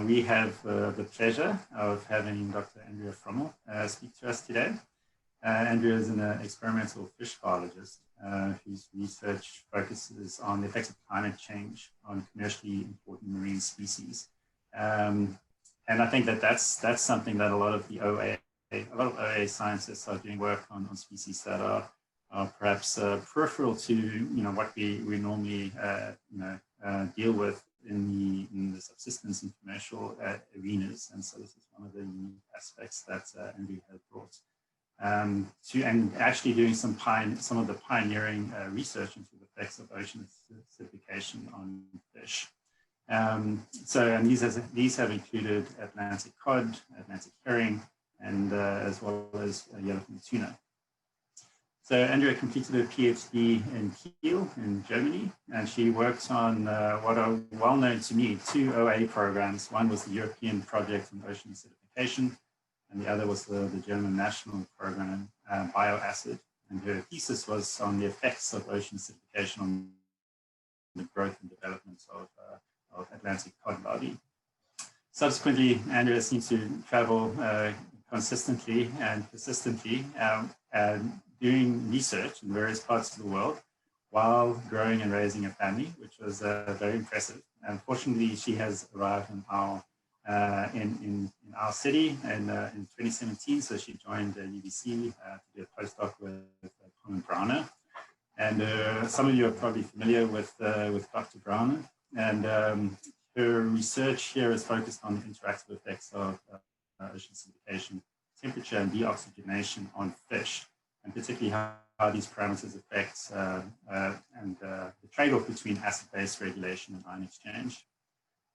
We have the pleasure of having Dr. Andrea Frommel speak to us today. Andrea is an experimental fish biologist whose research focuses on the effects of climate change on commercially important marine species. And I think that that's something that a lot of OA scientists are doing work on species that are perhaps peripheral to what we normally deal with in the subsistence and commercial arenas. And so this is one of the unique aspects that Andrea has brought and actually doing some of the pioneering research into the effects of ocean acidification on fish. And these have included Atlantic cod, Atlantic herring, and as well as yellowfin tuna. So Andrea completed a PhD in Kiel in Germany, and she worked on what are well known to me, 2 OA programs. One was the European Project on Ocean Acidification, and the other was the German National Program, Bioacid. And her thesis was on the effects of ocean acidification on the growth and development of Atlantic cod larvae. Subsequently, Andrea seems to travel consistently and persistently doing research in various parts of the world while growing and raising a family, which was very impressive. Unfortunately, she has arrived in our city in 2017, so she joined UBC to do a postdoc with Browner. And some of you are probably familiar with Dr. Browner, and her research here is focused on the interactive effects of ocean acidification, temperature, and deoxygenation on fish, and particularly how these parameters affect the trade-off between acid-base regulation and ion exchange.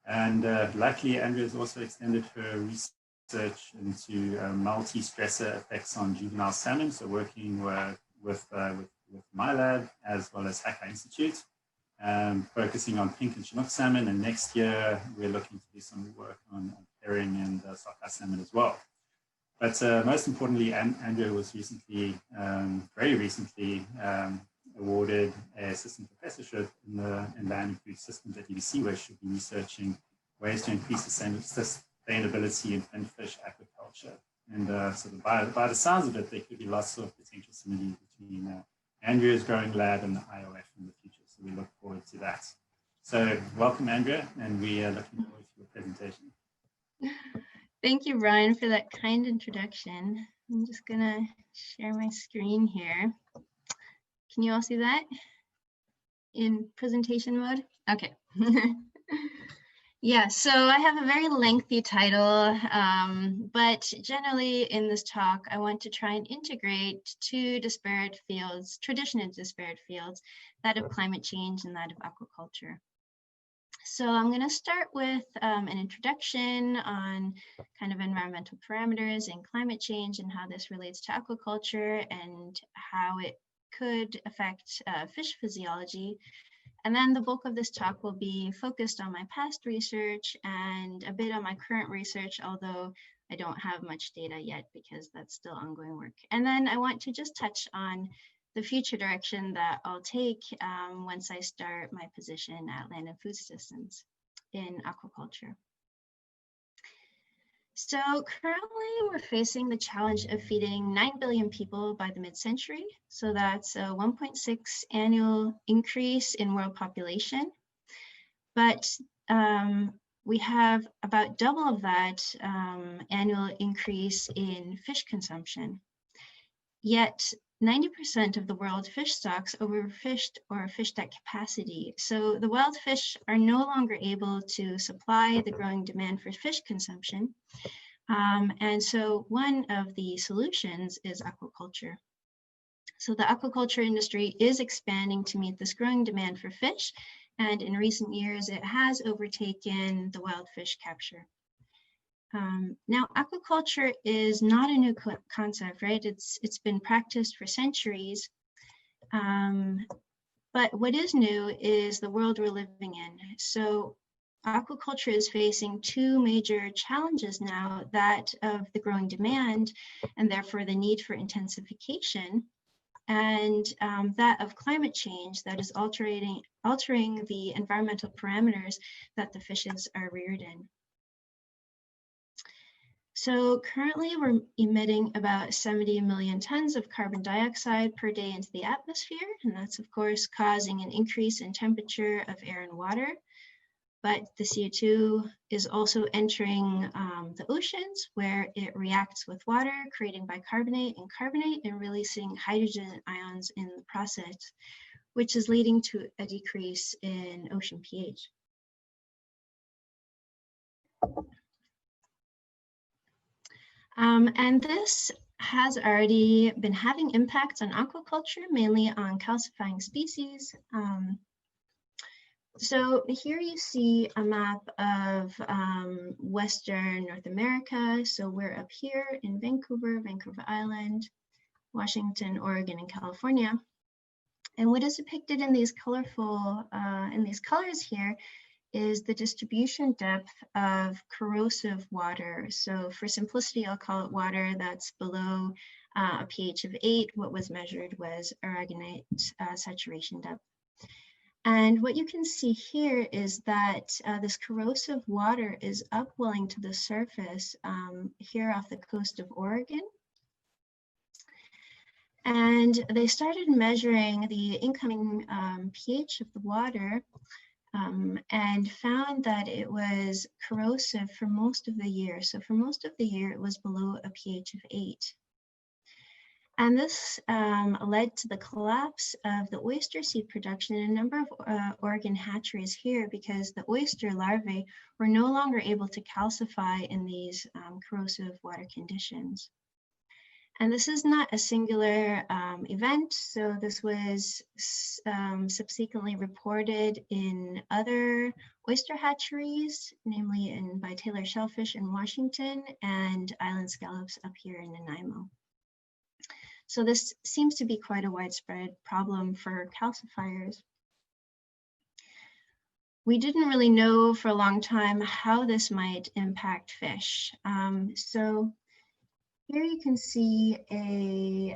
And luckily, Andrea has also extended her research into multi-stressor effects on juvenile salmon, so working with my lab as well as Hacker Institute, focusing on pink and Chinook salmon. And next year, we're looking to do some work on herring and sockeye salmon as well. But most importantly, Andrea was very recently, awarded an assistant professorship in land and food systems at UBC, where she'll be researching ways to increase the sustainability in finfish aquaculture. And so by the sounds of it, there could be lots of potential synergy between Andrea's growing lab and the IOF in the future. So we look forward to that. So welcome, Andrea, and we are looking forward to your presentation. Thank you, Brian, for that kind introduction. I'm just gonna share my screen here. Can you all see that in presentation mode? Okay. Yeah, so I have a very lengthy title, but generally in this talk, I want to try and integrate 2 disparate fields, traditional disparate fields, that of climate change and that of aquaculture. So I'm going to start with an introduction on kind of environmental parameters and climate change and how this relates to aquaculture and how it could affect fish physiology. And then the bulk of this talk will be focused on my past research and a bit on my current research, although I don't have much data yet because that's still ongoing work. And then I want to just touch on the future direction that I'll take once I start my position at Land and Food Systems in aquaculture. So currently we're facing the challenge of feeding 9 billion people by the mid-century. So that's a 1.6 annual increase in world population. But we have about double of that annual increase in fish consumption. Yet 90% of the world fish stocks overfished or fished at capacity. So the wild fish are no longer able to supply the growing demand for fish consumption. And so one of the solutions is aquaculture. So the aquaculture industry is expanding to meet this growing demand for fish. And in recent years, it has overtaken the wild fish capture. Now, aquaculture is not a new concept, right? It's been practiced for centuries. But what is new is the world we're living in. So aquaculture is facing 2 major challenges now, that of the growing demand and therefore the need for intensification, and that of climate change that is altering the environmental parameters that the fishes are reared in. So currently we're emitting about 70 million tons of carbon dioxide per day into the atmosphere, and that's of course causing an increase in temperature of air and water. But the CO2 is also entering the oceans where it reacts with water, creating bicarbonate and carbonate and releasing hydrogen ions in the process, which is leading to a decrease in ocean pH. And this has already been having impacts on aquaculture, mainly on calcifying species. So here you see a map of Western North America. So we're up here in Vancouver, Vancouver Island, Washington, Oregon, and California. And what is depicted in these colors here is the distribution depth of corrosive water. So for simplicity, I'll call it water that's below a pH of 8. What was measured was aragonite saturation depth. And what you can see here is that this corrosive water is upwelling to the surface here off the coast of Oregon. And they started measuring the incoming pH of the water and found that it was corrosive for most of the year. So for most of the year, it was below a pH of 8. And this led to the collapse of the oyster seed production in a number of Oregon hatcheries here because the oyster larvae were no longer able to calcify in these corrosive water conditions. And this is not a singular event. So this was subsequently reported in other oyster hatcheries, namely by Taylor Shellfish in Washington and island scallops up here in Nanaimo. So this seems to be quite a widespread problem for calcifiers. We didn't really know for a long time how this might impact fish. So here you can see a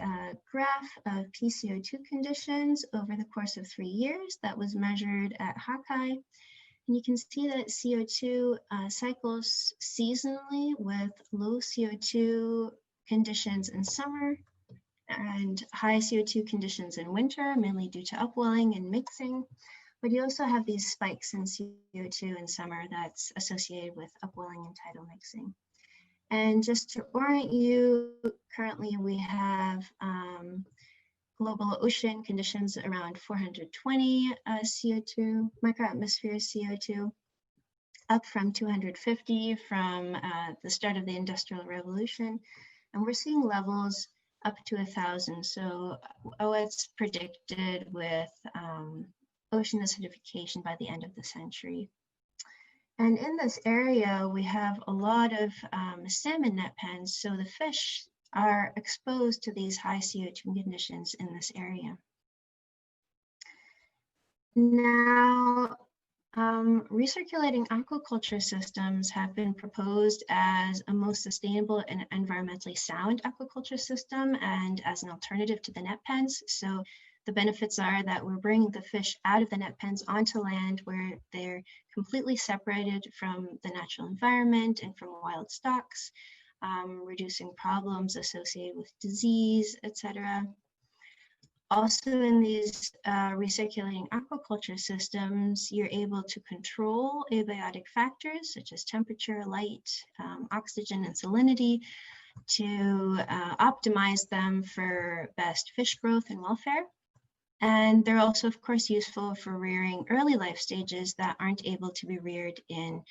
graph of PCO2 conditions over the course of 3 years that was measured at Hawkeye. And you can see that CO2 cycles seasonally with low CO2 conditions in summer and high CO2 conditions in winter, mainly due to upwelling and mixing. But you also have these spikes in CO2 in summer that's associated with upwelling and tidal mixing. And just to orient you, currently we have global ocean conditions around 420 CO2, microatmosphere CO2, up from 250 from the start of the Industrial Revolution. And we're seeing levels up to 1,000. So what's predicted with ocean acidification by the end of the century. And in this area, we have a lot of salmon net pens. So the fish are exposed to these high CO2 conditions in this area. Now, recirculating aquaculture systems have been proposed as a most sustainable and environmentally sound aquaculture system and as an alternative to the net pens. So the benefits are that we're bringing the fish out of the net pens onto land where they're completely separated from the natural environment and from wild stocks, reducing problems associated with disease, etc. Also in these recirculating aquaculture systems, you're able to control abiotic factors such as temperature, light, oxygen, and salinity to optimize them for best fish growth and welfare. And they're also, of course, useful for rearing early life stages that aren't able to be reared in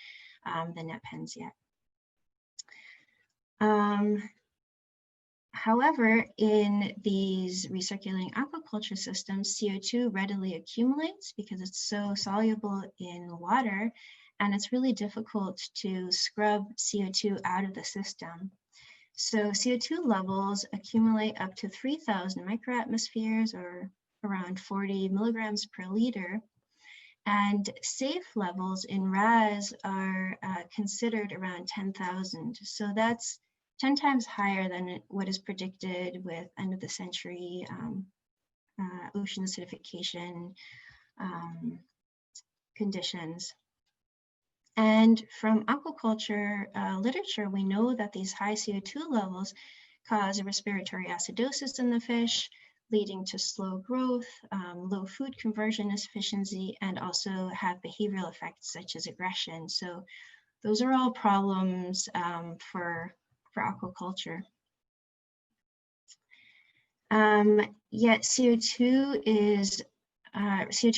the net pens yet. However, in these recirculating aquaculture systems, CO2 readily accumulates because it's so soluble in water, and it's really difficult to scrub CO2 out of the system. So CO2 levels accumulate up to 3,000 microatmospheres, or around 40 milligrams per liter, and safe levels in RAS are considered around 10,000. So that's 10 times higher than what is predicted with end of the century ocean acidification conditions. And from aquaculture literature, we know that these high CO2 levels cause a respiratory acidosis in the fish, leading to slow growth, low food conversion efficiency, and also have behavioral effects such as aggression. So those are all problems for aquaculture. Yet CO2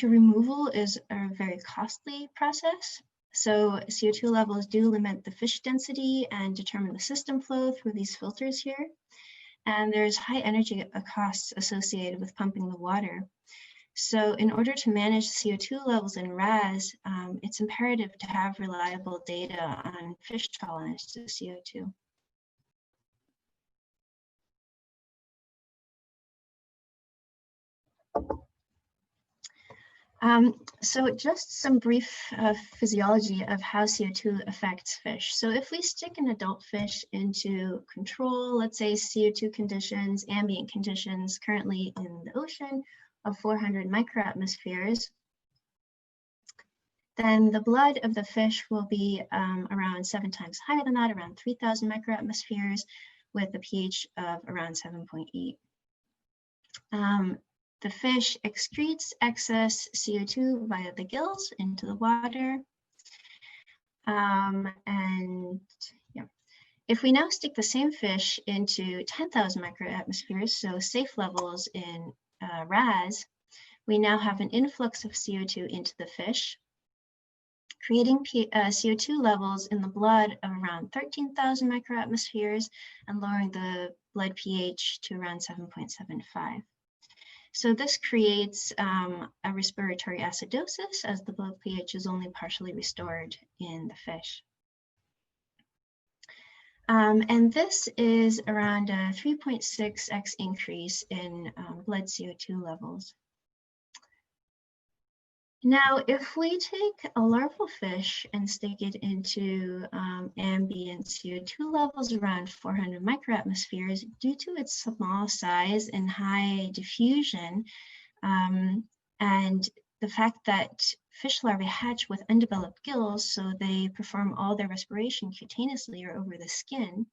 removal is a very costly process. So CO2 levels do limit the fish density and determine the system flow through these filters here. And there's high energy costs associated with pumping the water. So in order to manage CO2 levels in RAS, it's imperative to have reliable data on fish tolerance to CO2. So just some brief physiology of how CO2 affects fish. So if we stick an adult fish into control, let's say CO2 conditions, ambient conditions currently in the ocean of 400 microatmospheres, then the blood of the fish will be around 7 times higher than that, around 3,000 microatmospheres, with a pH of around 7.8. The fish excretes excess CO2 via the gills into the water. If we now stick the same fish into 10,000 microatmospheres, so safe levels in RAS, we now have an influx of CO2 into the fish, creating CO2 levels in the blood of around 13,000 microatmospheres and lowering the blood pH to around 7.75. So this creates a respiratory acidosis as the blood pH is only partially restored in the fish. And this is around a 3.6x increase in blood CO2 levels. Now, if we take a larval fish and stick it into ambient CO2 levels around 400 microatmospheres, due to its small size and high diffusion, and the fact that fish larvae hatch with undeveloped gills, so they perform all their respiration cutaneously or over the skin,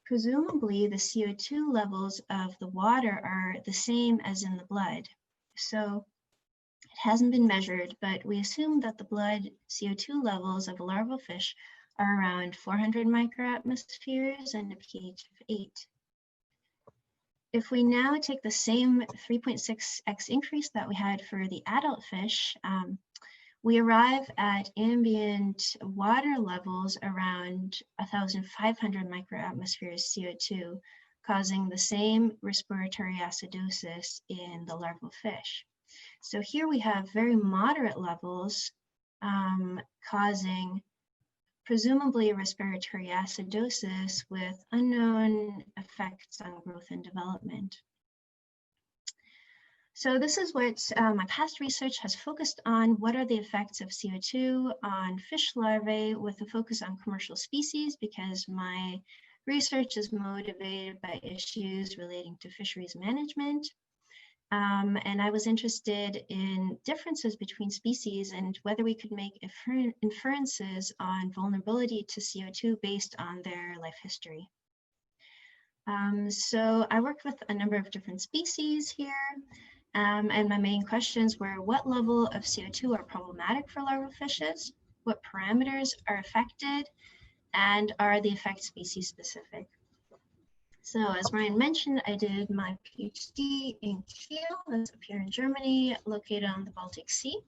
presumably the CO2 levels of the water are the same as in the blood. So it hasn't been measured, but we assume that the blood CO2 levels of a larval fish are around 400 microatmospheres and a pH of 8. If we now take the same 3.6x increase that we had for the adult fish, we arrive at ambient water levels around 1,500 microatmospheres CO2, causing the same respiratory acidosis in the larval fish. So here we have very moderate levels causing presumably respiratory acidosis with unknown effects on growth and development. So this is what my past research has focused on. What are the effects of CO2 on fish larvae with a focus on commercial species, because my research is motivated by issues relating to fisheries management. And I was interested in differences between species and whether we could make inferences on vulnerability to CO2 based on their life history. So I worked with a number of different species here, and my main questions were: what level of CO2 are problematic for larval fishes? What parameters are affected? And are the effects species specific? So as Ryan mentioned, I did my PhD in Kiel, that's up here in Germany, located on the Baltic Sea.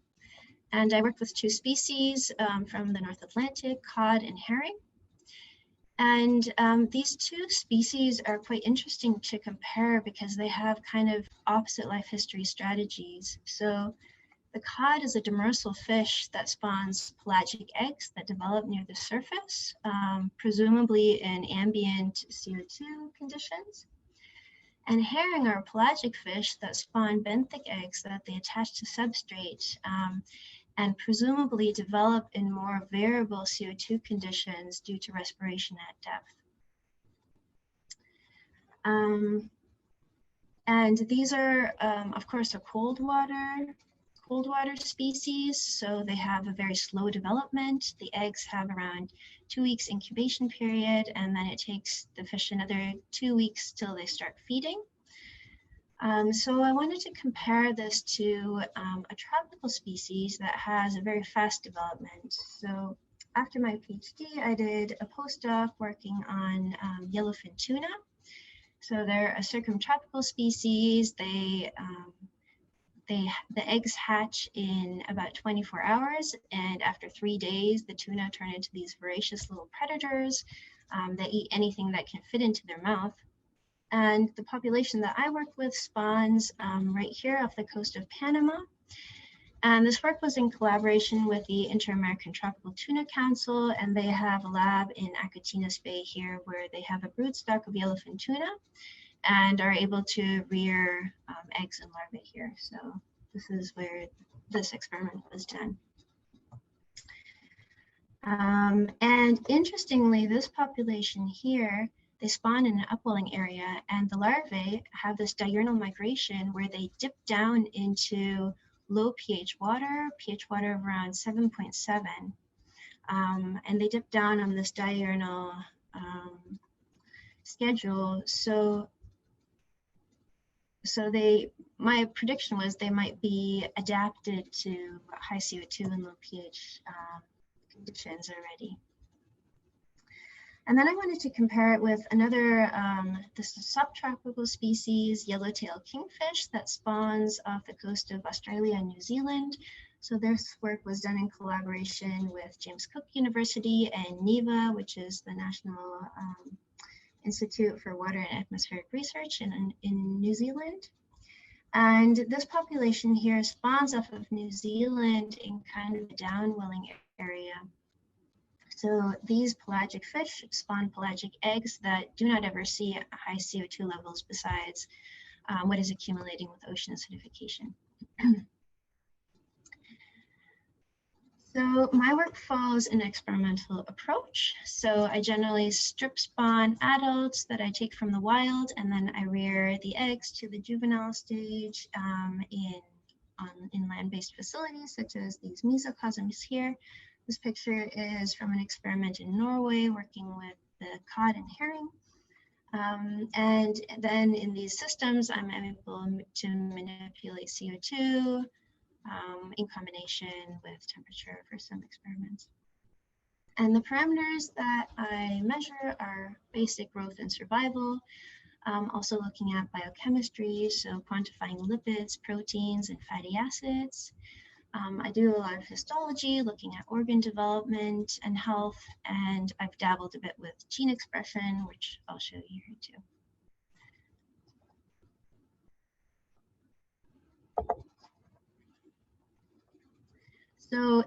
And I worked with 2 species from the North Atlantic, cod and herring. And these 2 species are quite interesting to compare because they have kind of opposite life history strategies. So the cod is a demersal fish that spawns pelagic eggs that develop near the surface, presumably in ambient CO2 conditions. And herring are pelagic fish that spawn benthic eggs that they attach to substrate and presumably develop in more variable CO2 conditions due to respiration at depth. And these are, of course, a cold water cold water species, so they have a very slow development. The eggs have around 2 weeks incubation period, and then it takes the fish another 2 weeks till they start feeding. So I wanted to compare this to a tropical species that has a very fast development. So after my PhD, I did a postdoc working on yellowfin tuna. So they're a circumtropical species. The eggs hatch in about 24 hours, and after 3 days, the tuna turn into these voracious little predators. They eat anything that can fit into their mouth. And the population that I work with spawns right here off the coast of Panama. And this work was in collaboration with the Inter-American Tropical Tuna Council, and they have a lab in Acatinas Bay here where they have a brood stock of yellowfin tuna and are able to rear eggs and larvae here. So this is where this experiment was done. And interestingly, this population here, they spawn in an upwelling area, and the larvae have this diurnal migration where they dip down into low pH water of around 7.7. And they dip down on this diurnal schedule. So my prediction was they might be adapted to high CO2 and low pH conditions already. And then I wanted to compare it with another, this is subtropical species, yellowtail kingfish that spawns off the coast of Australia and New Zealand. So this work was done in collaboration with James Cook University and NIWA, which is the National Institute for Water and Atmospheric Research in New Zealand. And this population here spawns off of New Zealand in kind of a downwelling area. So these pelagic fish spawn pelagic eggs that do not ever see high CO2 levels besides what is accumulating with ocean acidification. So my work follows an experimental approach. So I generally strip spawn adults that I take from the wild, and then I rear the eggs to the juvenile stage in land-based facilities, such as these mesocosms here. This picture is from an experiment in Norway working with the cod and herring. And then in these systems, I'm able to manipulate CO2 in combination with temperature for some experiments. And the parameters that I measure are basic growth and survival, also looking at biochemistry, so quantifying lipids, proteins, and fatty acids. I do a lot of histology, looking at organ development and health, and I've dabbled a bit with gene expression, which I'll show you here too. So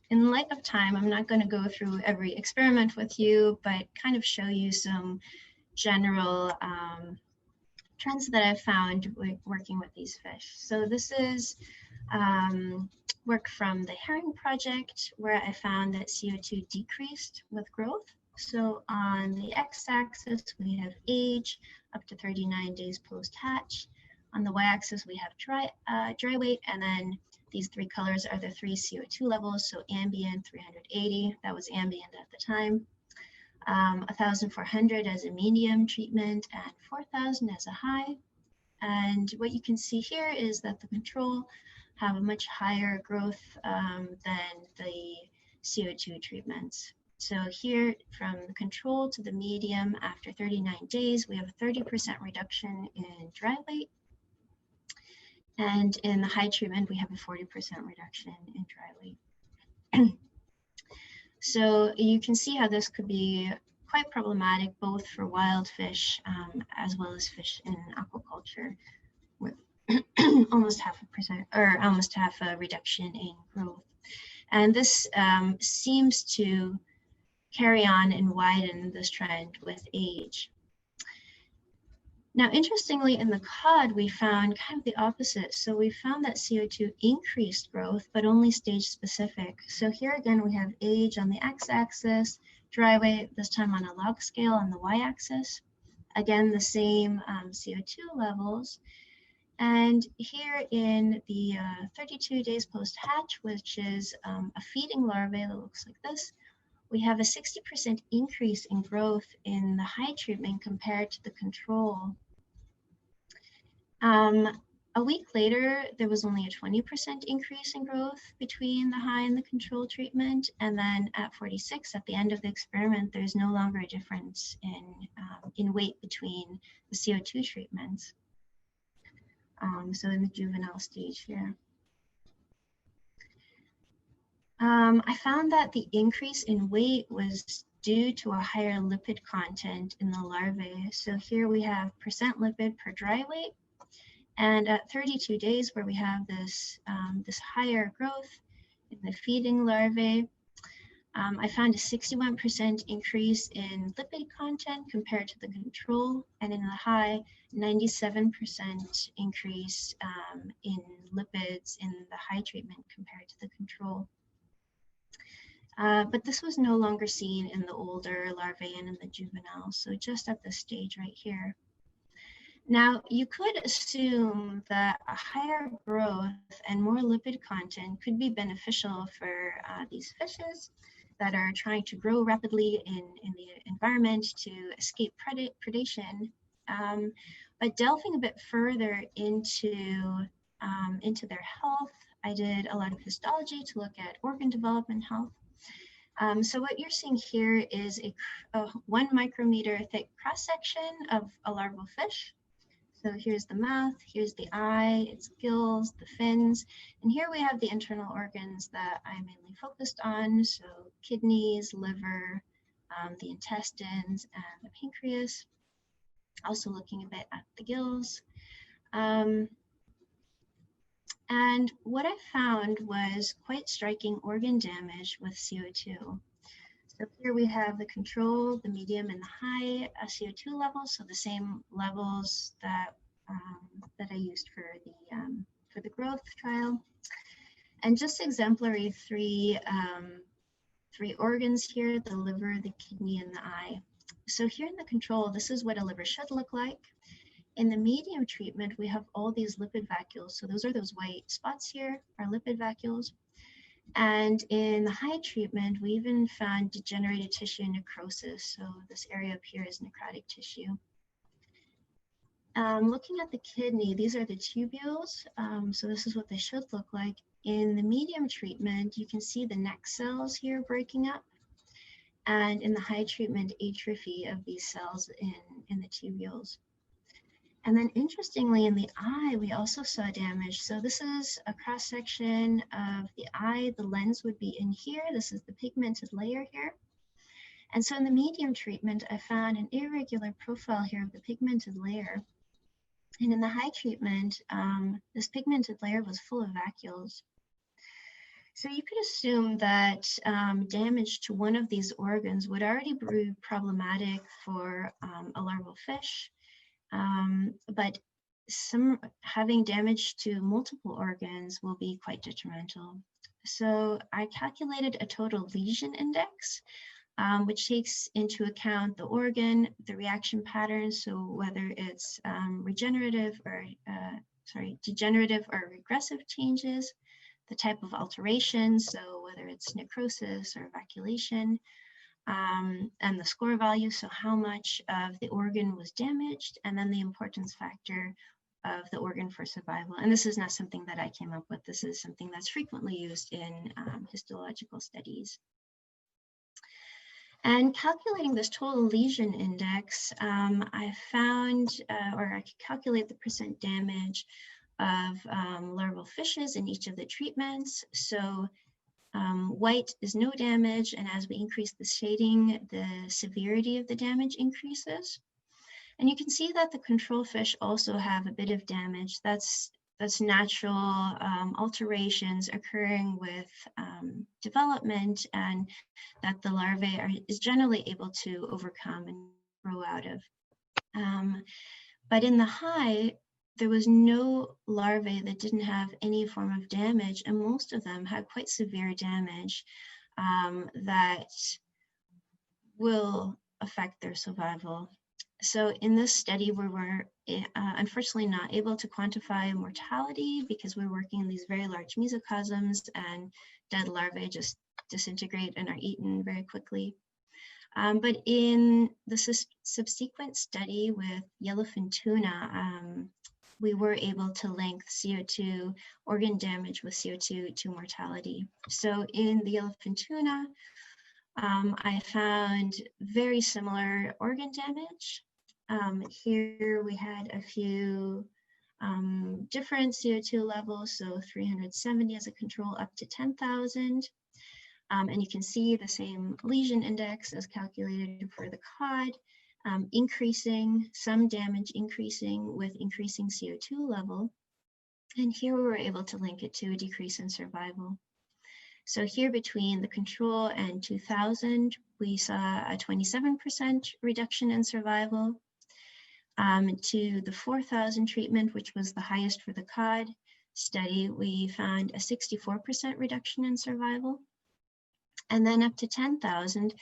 in light of time, I'm not going to go through every experiment with you, but kind of show you some general trends that I've found working with these fish. So this is work from the herring project, where I found that CO2 decreased with growth. So on the x-axis, we have age up to 39 days post-hatch. On the y-axis, we have dry weight, and then these three colors are the three CO2 levels. So ambient 380, that was ambient at the time. 1,400 as a medium treatment and 4,000 as a high. And what you can see here is that the control have a much higher growth than the CO2 treatments. So here, from the control to the medium, after 39 days, we have a 30% reduction in dry weight. And in the high treatment, we have a 40% reduction in dry weight. So you can see how this could be quite problematic, both for wild fish as well as fish in aquaculture, with almost half a reduction in growth. And this seems to carry on and widen this trend with age. Now, interestingly, in the cod, we found kind of the opposite. So we found that CO2 increased growth, but only stage specific. So here again, we have age on the x-axis, dry weight, this time on a log scale on the y-axis. Again, the same CO2 levels. And here in the 32 days post-hatch, which is a feeding larvae that looks like this, we have a 60% increase in growth in the high treatment compared to the control. A week later, there was only a 20% increase in growth between the high and the control treatment. And then at 46, at the end of the experiment, there's no longer a difference in weight between the CO2 treatments. So in the juvenile stage here. I found that the increase in weight was due to a higher lipid content in the larvae. So here we have percent lipid per dry weight. And at 32 days, where we have this, this higher growth in the feeding larvae, I found a 61% increase in lipid content compared to the control, and in the high, 97% increase in lipids in the high treatment compared to the control. But this was no longer seen in the older larvae and in the juvenile, so just at this stage right here. Now, you could assume that a higher growth and more lipid content could be beneficial for these fishes that are trying to grow rapidly in the environment to escape predation. But delving a bit further into their health, I did a lot of histology to look at organ development health. So what you're seeing here is a 1 micrometer thick cross-section of a larval fish. So here's the mouth, here's the eye, its gills, the fins, and here we have the internal organs that I mainly focused on, so kidneys, liver, the intestines, and the pancreas. Also looking a bit at the gills. And what I found was quite striking organ damage with CO2. So here we have the control, the medium, and the high CO2 levels, so the same levels that I used for the growth trial. And just exemplary three organs here: the liver, the kidney, and the eye. So here in the control, this is what a liver should look like. In the medium treatment, we have all these lipid vacuoles. So those are those white spots here, are lipid vacuoles. And in the high treatment, we even found degenerated tissue necrosis. So this area up here is necrotic tissue. Looking at the kidney, these are the tubules. So this is what they should look like. In the medium treatment, you can see the neck cells here breaking up. And in the high treatment, atrophy of these cells in the tubules. And then interestingly, in the eye, we also saw damage. So this is a cross-section of the eye. The lens would be in here. This is the pigmented layer here. And so in the medium treatment, I found an irregular profile here of the pigmented layer. And in the high treatment, this pigmented layer was full of vacuoles. So you could assume that damage to one of these organs would already be problematic for a larval fish. But having damage to multiple organs will be quite detrimental. So I calculated a total lesion index, which takes into account the organ, the reaction patterns, so whether it's degenerative or regressive changes, the type of alterations, so whether it's necrosis or evacuation, and the score value, so how much of the organ was damaged, and then the importance factor of the organ for survival. And this is not something that I came up with. This is something that's frequently used in histological studies. And calculating this total lesion index, I found, or I could calculate the percent damage of larval fishes in each of the treatments. So white is no damage, and as we increase the shading, the severity of the damage increases. And you can see that the control fish also have a bit of damage. That's natural alterations occurring with development, and that the larvae is generally able to overcome and grow out of. But in the high, there was no larvae that didn't have any form of damage, and most of them had quite severe damage that will affect their survival. So in this study, we were unfortunately not able to quantify mortality because we're working in these very large mesocosms and dead larvae just disintegrate and are eaten very quickly. But in the subsequent study with yellowfin tuna, we were able to link CO2 organ damage with CO2 to mortality. So in the yellowfin tuna, I found very similar organ damage. Here we had a few different CO2 levels, so 370 as a control up to 10,000. And you can see the same lesion index as calculated for the cod, increasing, some damage increasing with increasing CO2 level. And here we were able to link it to a decrease in survival. So here between the control and 2000, we saw a 27% reduction in survival. To the 4000 treatment, which was the highest for the cod study, we found a 64% reduction in survival. And then up to 10,000,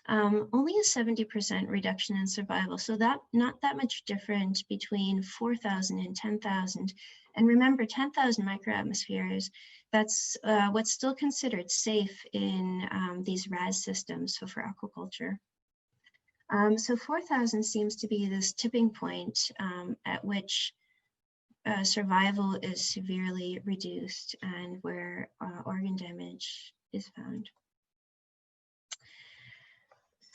only a 70% reduction in survival. So that not that much different between 4,000 and 10,000. And remember, 10,000 microatmospheres, that's what's still considered safe in these RAS systems, so for aquaculture. So 4,000 seems to be this tipping point at which survival is severely reduced and where organ damage is found.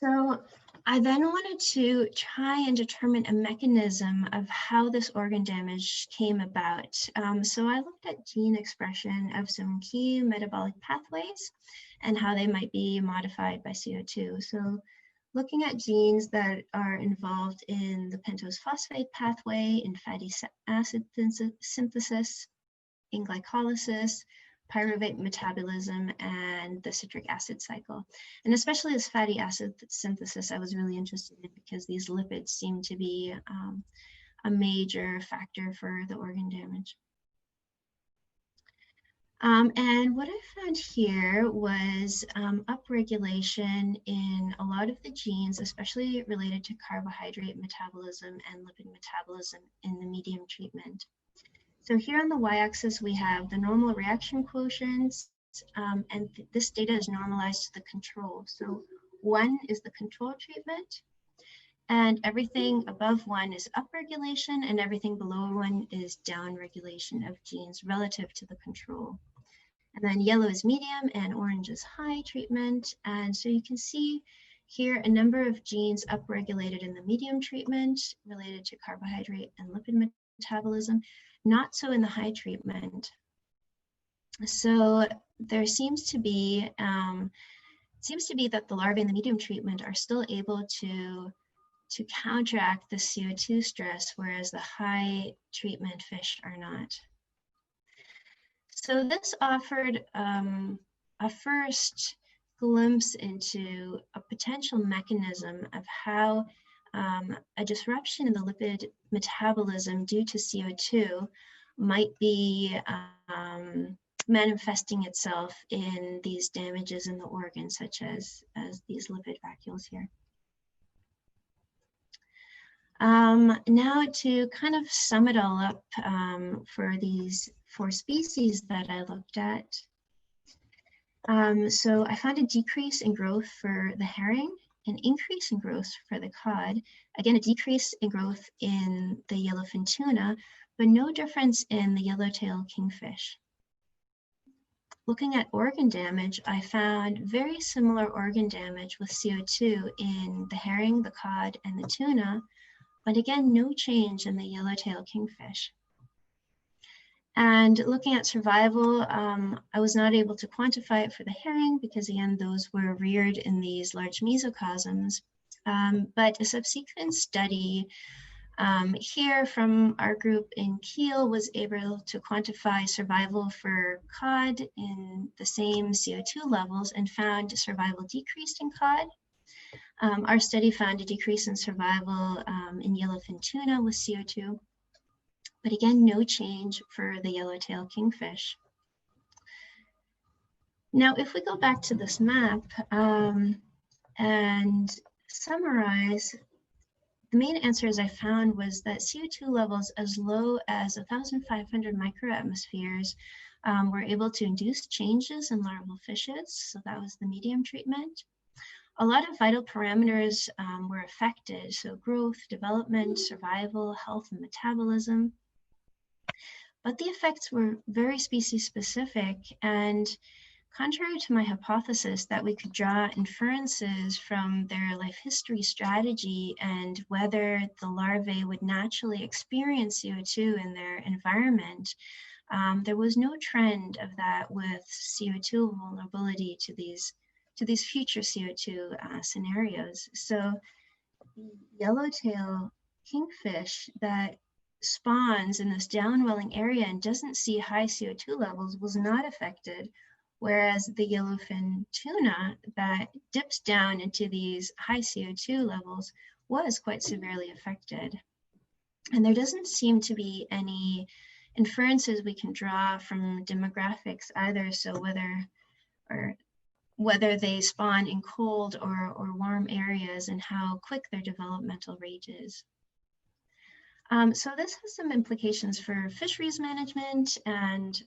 So I then wanted to try and determine a mechanism of how this organ damage came about. So I looked at gene expression of some key metabolic pathways and how they might be modified by CO2. So looking at genes that are involved in the pentose phosphate pathway, in fatty acid synthesis, in glycolysis, pyruvate metabolism, and the citric acid cycle. And especially this fatty acid synthesis I was really interested in because these lipids seem to be a major factor for the organ damage. And what I found here was upregulation in a lot of the genes, especially related to carbohydrate metabolism and lipid metabolism in the medium treatment. So here on the y-axis, we have the normal reaction quotients, and this data is normalized to the control. So 1 is the control treatment, and everything above 1 is upregulation, and everything below 1 is downregulation of genes relative to the control. And then yellow is medium and orange is high treatment. And so you can see here a number of genes upregulated in the medium treatment related to carbohydrate and lipid metabolism, not so in the high treatment. So there seems to be that the larvae in the medium treatment are still able to counteract the CO2 stress, whereas the high treatment fish are not. So this offered a first glimpse into a potential mechanism of how a disruption in the lipid metabolism due to CO2 might be manifesting itself in these damages in the organ, such as these lipid vacuoles here. Now to kind of sum it all up for these 4 species that I looked at. So I found a decrease in growth for the herring, an increase in growth for the cod, again, a decrease in growth in the yellowfin tuna, but no difference in the yellowtail kingfish. Looking at organ damage, I found very similar organ damage with CO2 in the herring, the cod, and the tuna, but again, no change in the yellowtail kingfish. And looking at survival, I was not able to quantify it for the herring because again, those were reared in these large mesocosms. But a subsequent study here from our group in Kiel was able to quantify survival for cod in the same CO2 levels and found survival decreased in cod. Our study found a decrease in survival in yellowfin tuna with CO2. But again, no change for the yellowtail kingfish. Now, if we go back to this map and summarize the main answers I found was that CO2 levels as low as 1,500 microatmospheres were able to induce changes in larval fishes. So that was the medium treatment. A lot of vital parameters were affected. So growth, development, survival, health, and metabolism. But the effects were very species specific, and contrary to my hypothesis that we could draw inferences from their life history strategy and whether the larvae would naturally experience CO2 in their environment, there was no trend of that with CO2 vulnerability to these future CO2 scenarios. So the yellowtail kingfish that spawns in this downwelling area and doesn't see high CO2 levels was not affected, whereas the yellowfin tuna that dips down into these high CO2 levels was quite severely affected. And there doesn't seem to be any inferences we can draw from demographics either, so whether they spawn in cold or warm areas and how quick their developmental rate is. So this has some implications for fisheries management, and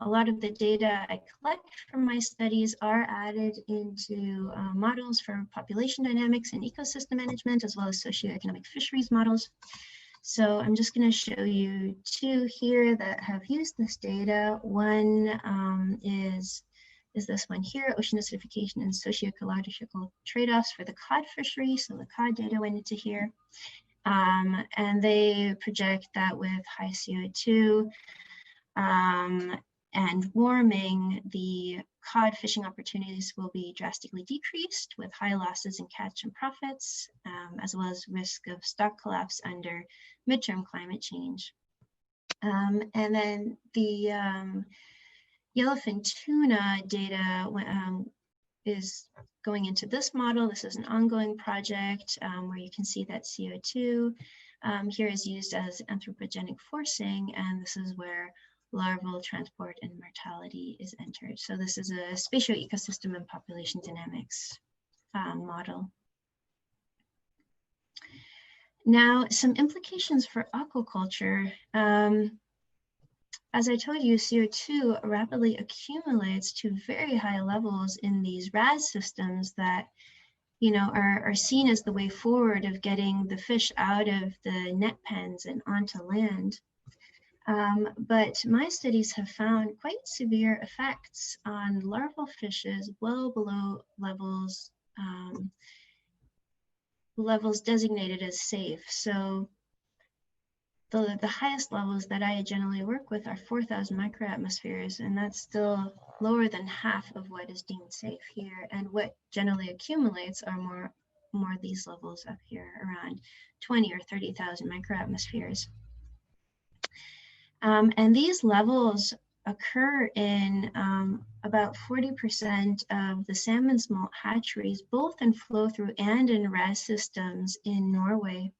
a lot of the data I collect from my studies are added into models for population dynamics and ecosystem management, as well as socioeconomic fisheries models. So I'm just going to show you two here that have used this data. One is this one here, ocean acidification and socio-ecological trade-offs for the cod fishery. So the cod data went into here. And they project that with high CO2 and warming, the cod fishing opportunities will be drastically decreased with high losses in catch and profits, as well as risk of stock collapse under midterm climate change. And then the yellowfin tuna data is going into this model. This is an ongoing project where you can see that CO2 here is used as anthropogenic forcing, and this is where larval transport and mortality is entered. So this is a spatio-ecosystem and population dynamics model. Now, some implications for aquaculture. As I told you, CO2 rapidly accumulates to very high levels in these RAS systems that, are seen as the way forward of getting the fish out of the net pens and onto land. But my studies have found quite severe effects on larval fishes well below levels designated as safe. So the highest levels that I generally work with are 4,000 microatmospheres, and that's still lower than half of what is deemed safe here. And what generally accumulates are more these levels up here, around 20 or 30,000 microatmospheres. And these levels occur in about 40% of the salmon smolt hatcheries, both in flow-through and in RAS systems in Norway.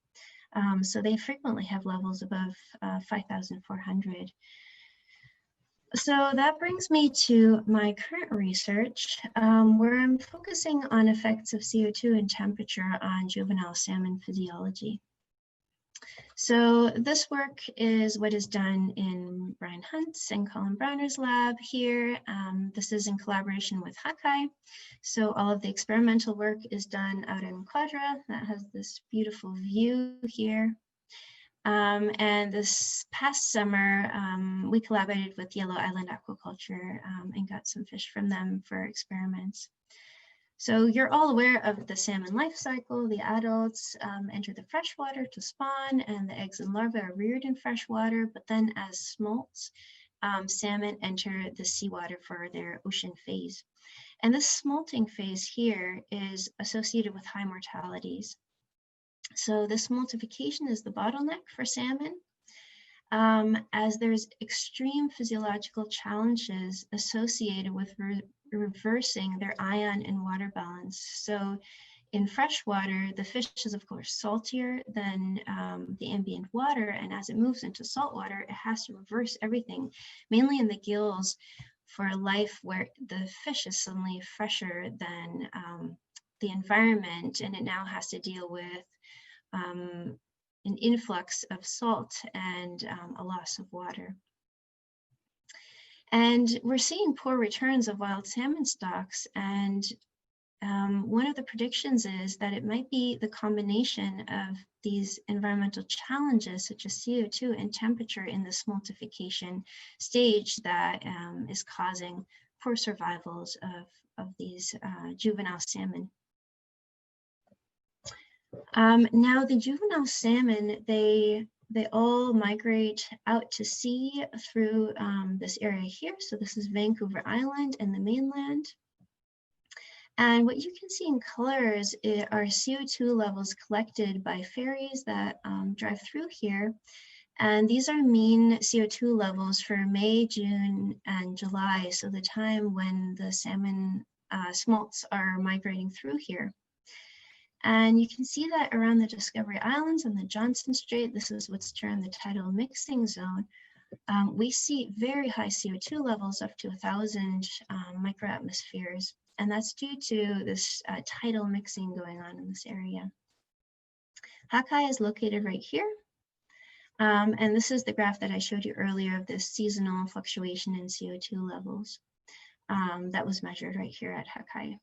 So they frequently have levels above 5,400. So that brings me to my current research, where I'm focusing on effects of CO2 and temperature on juvenile salmon physiology. So this work is what is done in Brian Hunt's and Colin Browner's lab here. This is in collaboration with Hakai. So all of the experimental work is done out in Quadra that has this beautiful view here. And this past summer, we collaborated with Yellow Island Aquaculture and got some fish from them for experiments. So you're all aware of the salmon life cycle. The adults enter the freshwater to spawn, and the eggs and larvae are reared in freshwater. But then as smolts, salmon enter the seawater for their ocean phase. And this smolting phase here is associated with high mortalities. So this smoltification is the bottleneck for salmon, as there's extreme physiological challenges associated with reversing their ion and water balance. So in freshwater, the fish is of course saltier than the ambient water, and as it moves into saltwater, it has to reverse everything, mainly in the gills, for a life where the fish is suddenly fresher than the environment, and it now has to deal with an influx of salt and a loss of water. And we're seeing poor returns of wild salmon stocks. And one of the predictions is that it might be the combination of these environmental challenges, such as CO2 and temperature in the smoltification stage, that is causing poor survivals of these juvenile salmon. Now, the juvenile salmon, they all migrate out to sea through this area here. So this is Vancouver Island and the mainland. And what you can see in colors are CO2 levels collected by ferries that drive through here. And these are mean CO2 levels for May, June, and July. So the time when the salmon smolts are migrating through here. And you can see that around the Discovery Islands and the Johnson Strait, this is what's termed the tidal mixing zone, we see very high CO2 levels up to 1,000 microatmospheres. And that's due to this tidal mixing going on in this area. Hakai is located right here. And this is the graph that I showed you earlier of this seasonal fluctuation in CO2 levels that was measured right here at Hakai.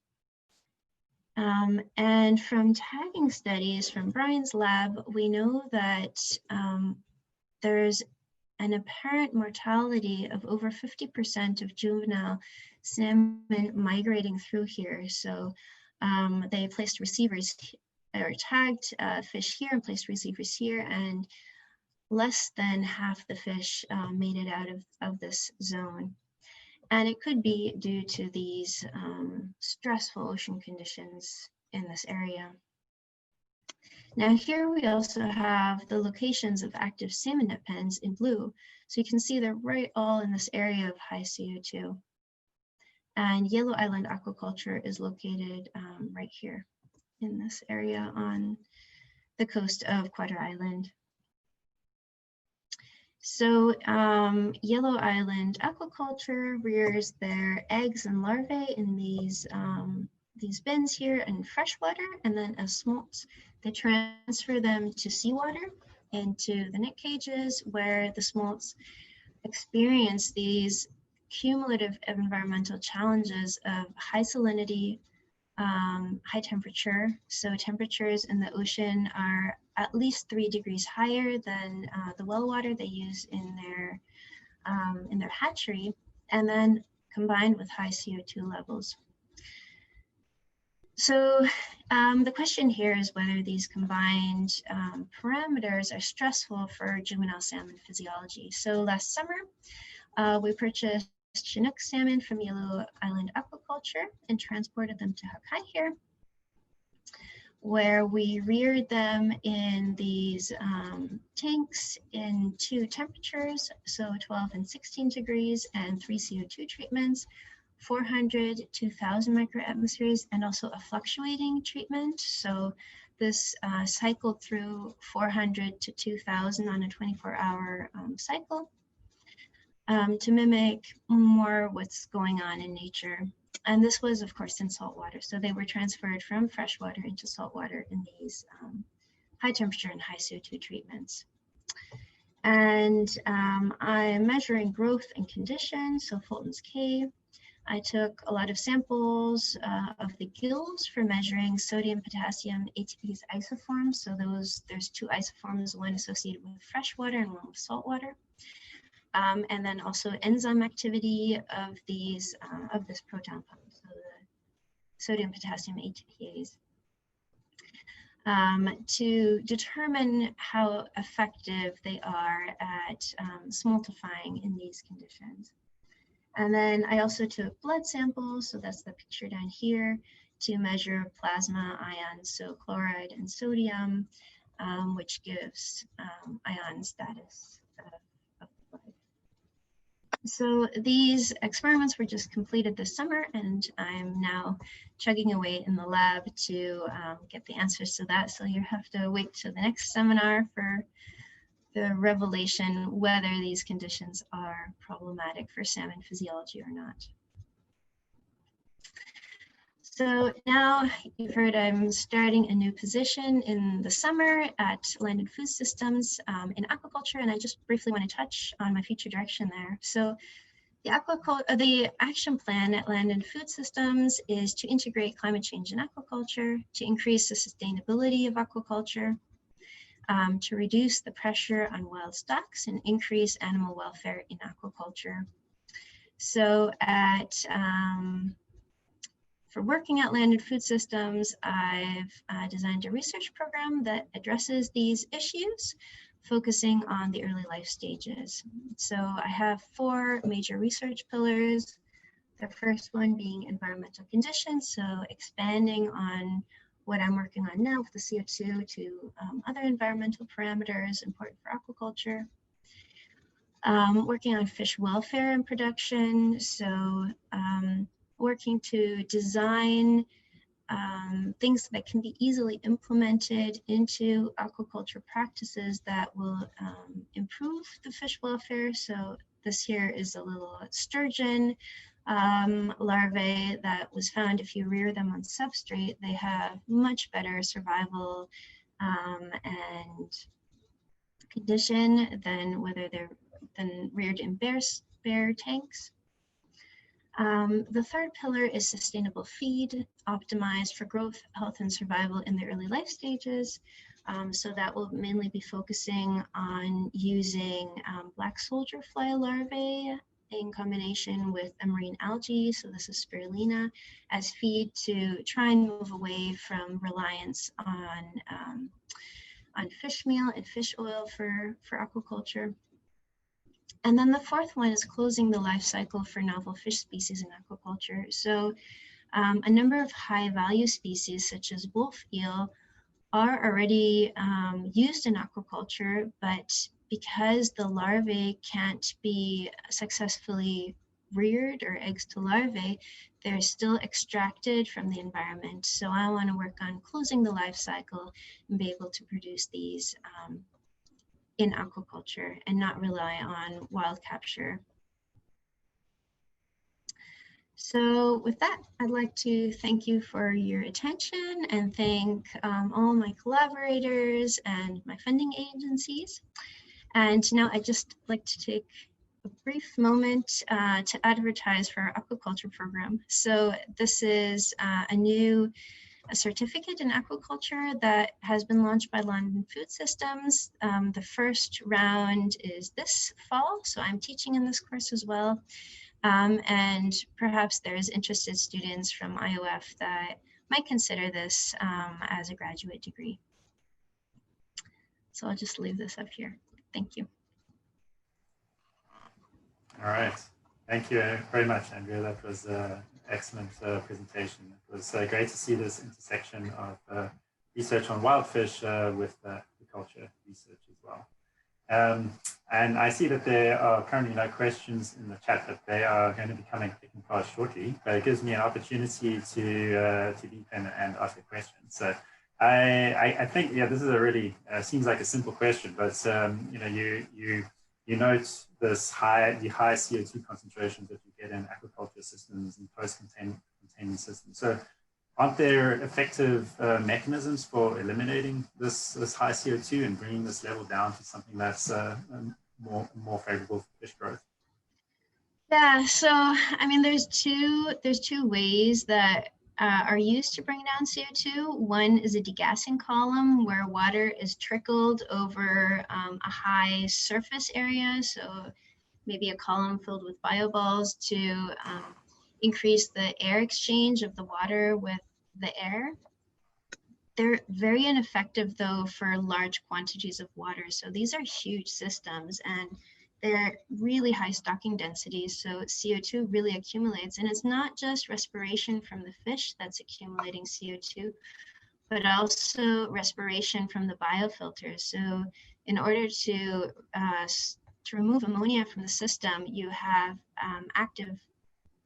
And from tagging studies from Brian's lab, we know that there's an apparent mortality of over 50% of juvenile salmon migrating through here. So they placed receivers or tagged fish here and placed receivers here, and less than half the fish made it out of this zone. And it could be due to these stressful ocean conditions in this area. Now here we also have the locations of active salmon net pens in blue. So you can see they're right all in this area of high CO2. And Yellow Island Aquaculture is located right here in this area on the coast of Quarter Island. So Yellow Island Aquaculture rears their eggs and larvae in these bins here in freshwater, and then as smolts, they transfer them to seawater into the net cages where the smolts experience these cumulative environmental challenges of high salinity, high temperature. So temperatures in the ocean are at least 3 degrees higher than the well water they use in their hatchery, and then combined with high CO2 levels. So the question here is whether these combined parameters are stressful for juvenile salmon physiology. So last summer, we purchased Chinook salmon from Yellow Island Aquaculture and transported them to Hakai here, where we reared them in these tanks in 2 temperatures, so 12 and 16 degrees, and 3 CO2 treatments, 400 to 1,000 microatmospheres, and also a fluctuating treatment. So this cycled through 400 to 2,000 on a 24-hour cycle to mimic more what's going on in nature. And this was, of course, in salt water. So they were transferred from freshwater into saltwater in these high temperature and high CO2 treatments. And I'm measuring growth and condition, so Fulton's K. I took a lot of samples of the gills for measuring sodium, potassium, ATPase isoforms. So there's 2 isoforms, one associated with freshwater and one with saltwater. And then also enzyme activity of these of this proton pump, so the sodium, potassium, ATPase, to determine how effective they are at smoltifying in these conditions. And then I also took blood samples, so that's the picture down here, to measure plasma ions, so chloride and sodium, which gives ion status of blood. So these experiments were just completed this summer, and I'm now chugging away in the lab to get the answers to that. So you have to wait to the next seminar for the revelation whether these conditions are problematic for salmon physiology or not. So now you've heard I'm starting a new position in the summer at Land and Food Systems in aquaculture, and I just briefly want to touch on my future direction there. So the action plan at Land and Food Systems is to integrate climate change in aquaculture, to increase the sustainability of aquaculture, to reduce the pressure on wild stocks and increase animal welfare in aquaculture. So for working at Land and Food Systems, I've designed a research program that addresses these issues, focusing on the early life stages. So I have 4 major research pillars. The first one being environmental conditions, so expanding on what I'm working on now with the CO2 to other environmental parameters important for aquaculture. Working on fish welfare and production, so working to design things that can be easily implemented into aquaculture practices that will improve the fish welfare. So this here is a little sturgeon larvae that was found. If you rear them on substrate, they have much better survival and condition than reared in bear tanks. The third pillar is sustainable feed, optimized for growth, health, and survival in the early life stages. So that will mainly be focusing on using black soldier fly larvae in combination with a marine algae, so this is spirulina, as feed to try and move away from reliance on fish meal and fish oil for aquaculture. And then the fourth one is closing the life cycle for novel fish species in aquaculture. So a number of high value species such as wolf eel are already used in aquaculture, but because the larvae can't be successfully reared or eggs to larvae, they're still extracted from the environment. So I want to work on closing the life cycle and be able to produce these in aquaculture and not rely on wild capture. So with that, I'd like to thank you for your attention and thank all my collaborators and my funding agencies. And now I'd just like to take a brief moment to advertise for our aquaculture program. So this is a new certificate in aquaculture that has been launched by Land and Food Systems. The first round is this fall, so I'm teaching in this course as well. And perhaps there's interested students from IOF that might consider this as a graduate degree. So I'll just leave this up here. Thank you. All right. Thank you very much, Andrea. That was an excellent presentation. It was great to see this intersection of research on wild fish with aquaculture research as well. And I see that there are currently no questions in the chat, but they are going to be coming thick and fast shortly. But it gives me an opportunity to deepen and ask a question. So I think, yeah, this is a really seems like a simple question, but you know, you note this the high CO2 concentrations that you get in aquaculture systems and post-containment systems. So aren't there effective mechanisms for eliminating this high CO2 and bringing this level down to something that's more favorable for fish growth? Yeah, so I mean, there's two ways that are used to bring down CO2. One is a degassing column where water is trickled over a high surface area. So maybe a column filled with bioballs to increase the air exchange of the water with the air. They're very ineffective though for large quantities of water. So these are huge systems and they're really high stocking densities, so CO2 really accumulates. And it's not just respiration from the fish that's accumulating CO2, but also respiration from the biofilters. So in order to remove ammonia from the system, you have active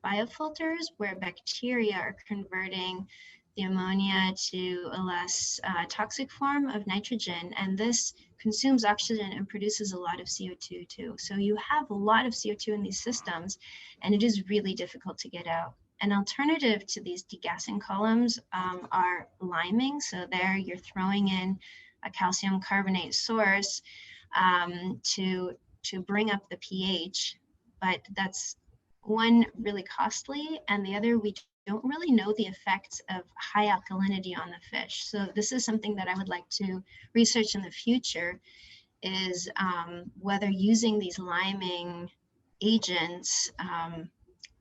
biofilters where bacteria are converting the ammonia to a less toxic form of nitrogen, and this consumes oxygen and produces a lot of CO2 too. So you have a lot of CO2 in these systems, and it is really difficult to get out. An alternative to these degassing columns are liming. So there you're throwing in a calcium carbonate source to bring up the pH, but that's one, really costly, and the other, we don't really know the effects of high alkalinity on the fish. So this is something that I would like to research in the future, is whether using these liming agents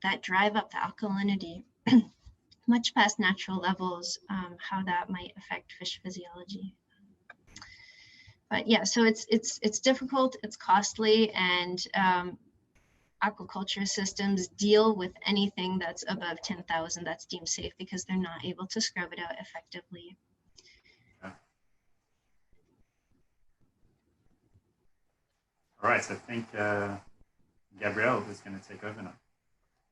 that drive up the alkalinity much past natural levels, how that might affect fish physiology. But yeah, so it's difficult, it's costly, and aquaculture systems deal with anything that's above 10,000 that's deemed safe because they're not able to scrub it out effectively. Yeah. All right, so I think Gabrielle is going to take over now.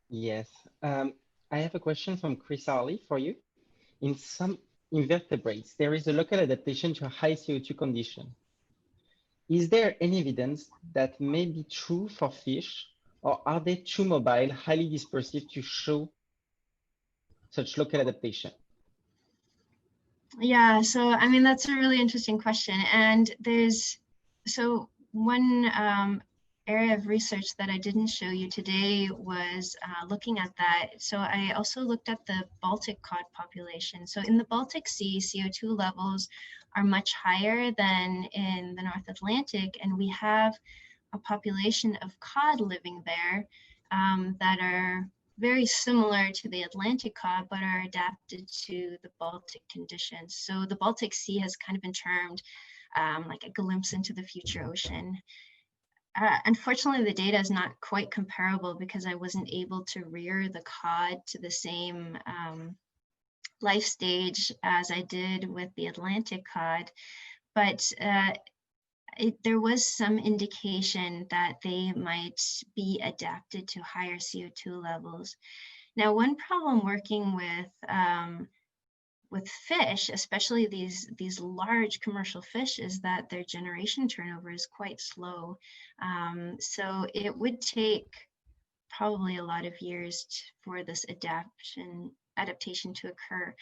Yes, I have a question from Chris Harley for you. In some invertebrates, there is a local adaptation to a high CO2 condition. Is there any evidence that may be true for fish, or are they too mobile, highly dispersive to show such local adaptation? Yeah, so I mean, that's a really interesting question. And so one area of research that I didn't show you today was looking at that. So I also looked at the Baltic cod population. So in the Baltic Sea, CO2 levels are much higher than in the North Atlantic, and we have a population of cod living there that are very similar to the Atlantic cod, but are adapted to the Baltic conditions. So the Baltic Sea has kind of been termed like a glimpse into the future ocean. Unfortunately, the data is not quite comparable because I wasn't able to rear the cod to the same life stage as I did with the Atlantic cod. But there was some indication that they might be adapted to higher CO2 levels. Now, one problem working with fish, especially these large commercial fish, is that their generation turnover is quite slow. So it would take probably a lot of years for this adaptation to occur.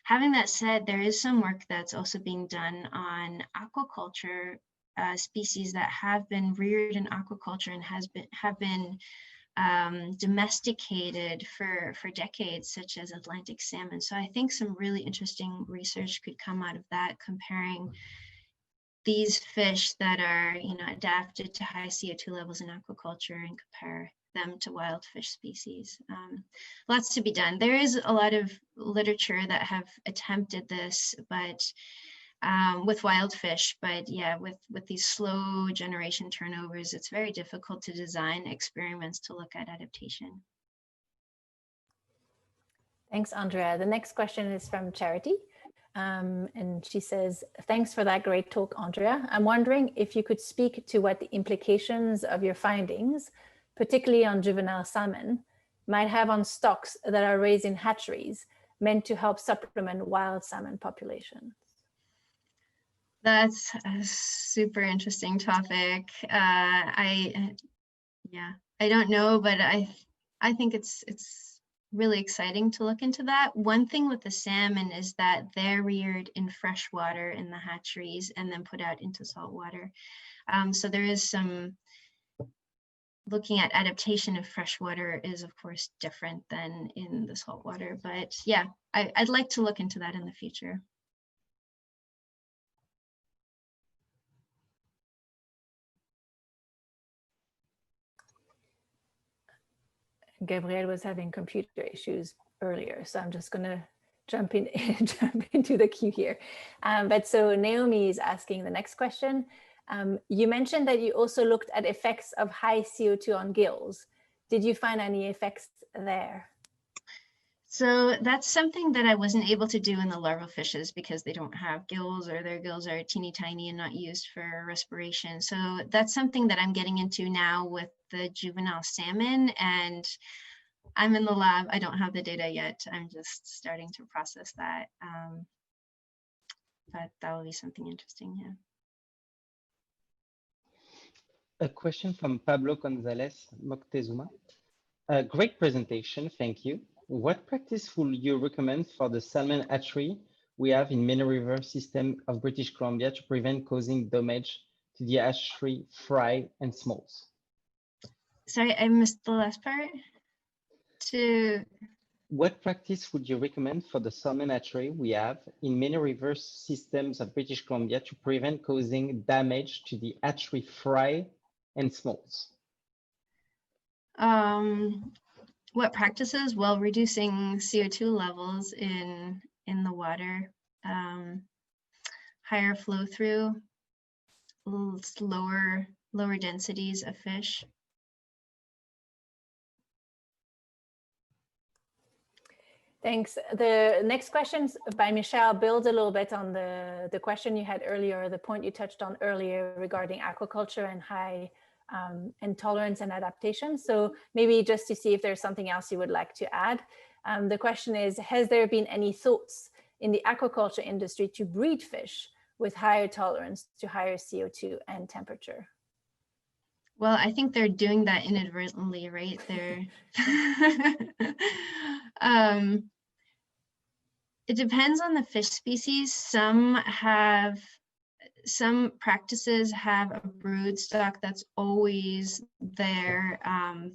Having that said, there is some work that's also being done on aquaculture species that have been reared in aquaculture and have been domesticated for decades, such as Atlantic salmon. So I think some really interesting research could come out of that, comparing these fish that are, adapted to high CO2 levels in aquaculture and compare them to wild fish species. Lots to be done. There is a lot of literature that have attempted this, but with wild fish, but yeah, with these slow generation turnovers, it's very difficult to design experiments to look at adaptation. Thanks, Andrea. The next question is from Charity. And she says, thanks for that great talk, Andrea. I'm wondering if you could speak to what the implications of your findings, particularly on juvenile salmon, might have on stocks that are raised in hatcheries meant to help supplement wild salmon populations. That's a super interesting topic. I don't know, but I think it's really exciting to look into that. One thing with the salmon is that they're reared in fresh water in the hatcheries and then put out into salt water. So there is some looking at adaptation of freshwater is of course different than in the saltwater, but yeah, I'd like to look into that in the future. Gabrielle was having computer issues earlier, so I'm just going to jump into the queue here. But so Naomi is asking the next question. You mentioned that you also looked at effects of high CO2 on gills. Did you find any effects there? So that's something that I wasn't able to do in the larval fishes because they don't have gills, or their gills are teeny tiny and not used for respiration. So that's something that I'm getting into now with the juvenile salmon, and I'm in the lab. I don't have the data yet. I'm just starting to process that. But that will be something interesting, yeah. A question from Pablo Gonzalez Moctezuma. A great presentation, thank you. What practice would you recommend for the salmon hatchery we have in many river system of British Columbia to prevent causing damage to the hatchery, fry, and smolts? Sorry, I missed the last part. What practice would you recommend for the salmon hatchery we have in many river systems of British Columbia to prevent causing damage to the hatchery, fry, and smolts? What practices? Well, reducing CO2 levels in the water, higher flow through, lower densities of fish. Thanks. The next question by Michelle builds a little bit on the question you had earlier, the point you touched on earlier regarding aquaculture and high intolerance and adaptation. So maybe just to see if there's something else you would like to add. The question is, has there been any thoughts in the aquaculture industry to breed fish with higher tolerance to higher CO2 and temperature? Well, I think they're doing that inadvertently, right? They're it depends on the fish species. Some practices have a brood stock that's always there,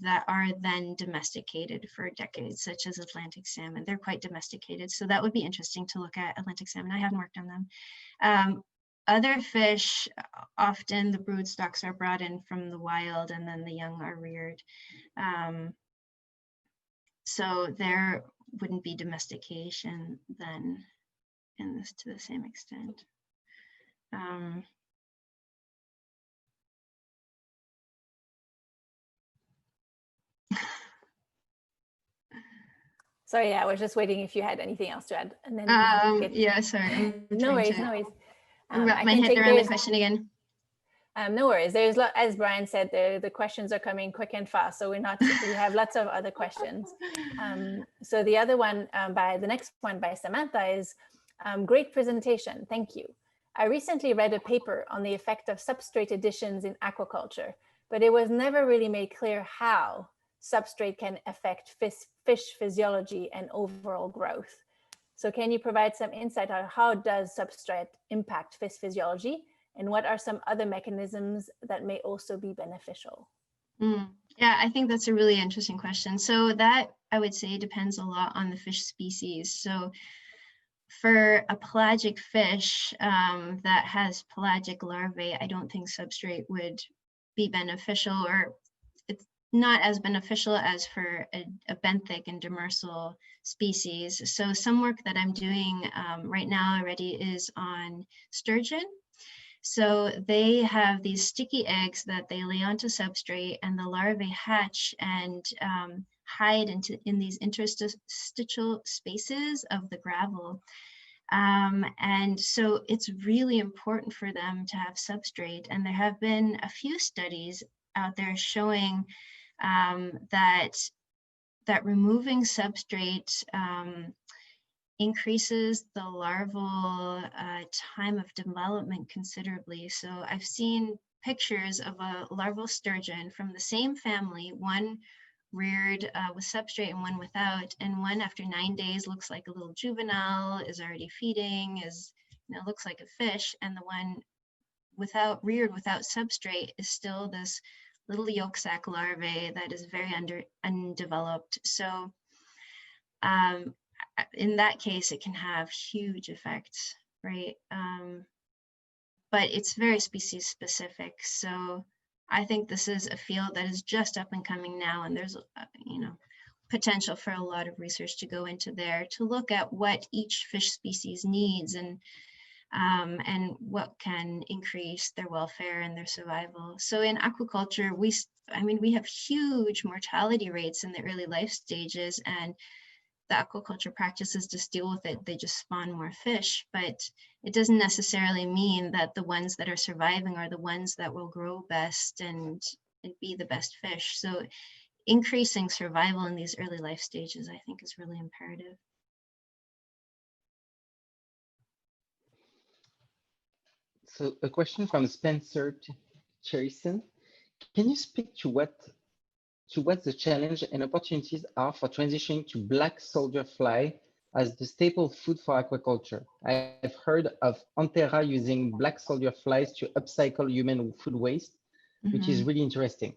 that are then domesticated for decades, such as Atlantic salmon. They're quite domesticated, so that would be interesting to look at Atlantic salmon. I haven't worked on them. Other fish, often the brood stocks are brought in from the wild and then the young are reared. So there wouldn't be domestication then in this to the same extent. Sorry, I was just waiting if you had anything else to add. And then yeah, sorry. No worries, no worries. Wrap my head around the question again. No worries. There's, as Brian said, the questions are coming quick and fast, so we have lots of other questions. So the other one, the next one by Samantha is, great presentation, thank you. I recently read a paper on the effect of substrate additions in aquaculture, but it was never really made clear how substrate can affect fish physiology and overall growth. So can you provide some insight on how does substrate impact fish physiology, and what are some other mechanisms that may also be beneficial? Yeah, I think that's a really interesting question. So that, I would say, depends a lot on the fish species. So for a pelagic fish that has pelagic larvae, I don't think substrate would be beneficial, or it's not as beneficial as for a benthic and demersal species. So some work that I'm doing right now already is on sturgeon. So they have these sticky eggs that they lay onto substrate, and the larvae hatch and hide in these interstitial spaces of the gravel. And so it's really important for them to have substrate. And there have been a few studies out there showing that removing substrate increases the larval time of development considerably. So I've seen pictures of a larval sturgeon from the same family, one reared with substrate and one without, and one after 9 days looks like a little juvenile, is already feeding, looks like a fish, and the one reared without substrate is still this little yolk sac larvae that is very undeveloped. So in that case, it can have huge effects, right? But it's very species specific. So I think this is a field that is just up and coming now, and there's potential for a lot of research to go into there to look at what each fish species needs and what can increase their welfare and their survival. So in aquaculture, we have huge mortality rates in the early life stages, and the aquaculture practices just deal with it. They just spawn more fish, but it doesn't necessarily mean that the ones that are surviving are the ones that will grow best and be the best fish. So increasing survival in these early life stages, I think, is really imperative. So a question from Spencer Cherison. Can you speak to what the challenge and opportunities are for transitioning to black soldier fly as the staple food for aquaculture? I've heard of Andrea using black soldier flies to upcycle human food waste, which is really interesting.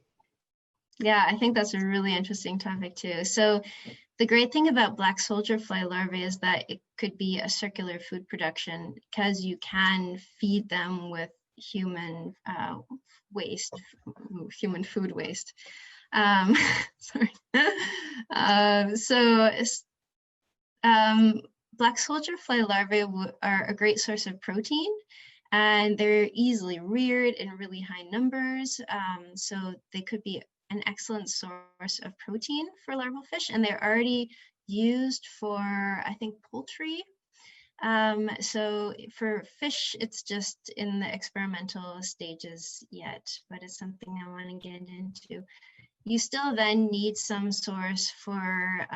Yeah, I think that's a really interesting topic too. So the great thing about black soldier fly larvae is that it could be a circular food production because you can feed them with human waste, human food waste. Sorry. Black soldier fly larvae are a great source of protein, and they're easily reared in really high numbers. So they could be an excellent source of protein for larval fish, and they're already used for, I think, poultry. So for fish, it's just in the experimental stages yet, but it's something I want to get into. You still then need some source for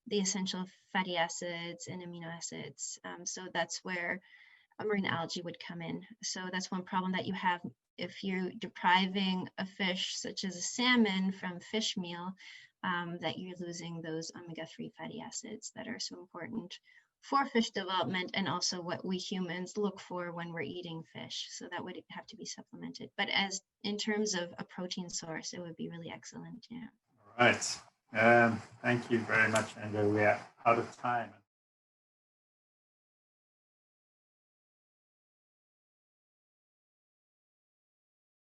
the essential fatty acids and amino acids. So that's where a marine algae would come in. So that's one problem that you have if you're depriving a fish such as a salmon from fish meal, that you're losing those omega-3 fatty acids that are so important for fish development and also what we humans look for when we're eating fish. So that would have to be supplemented. But as in terms of a protein source, it would be really excellent. Yeah. All right. Thank you very much, Andrea. We are out of time.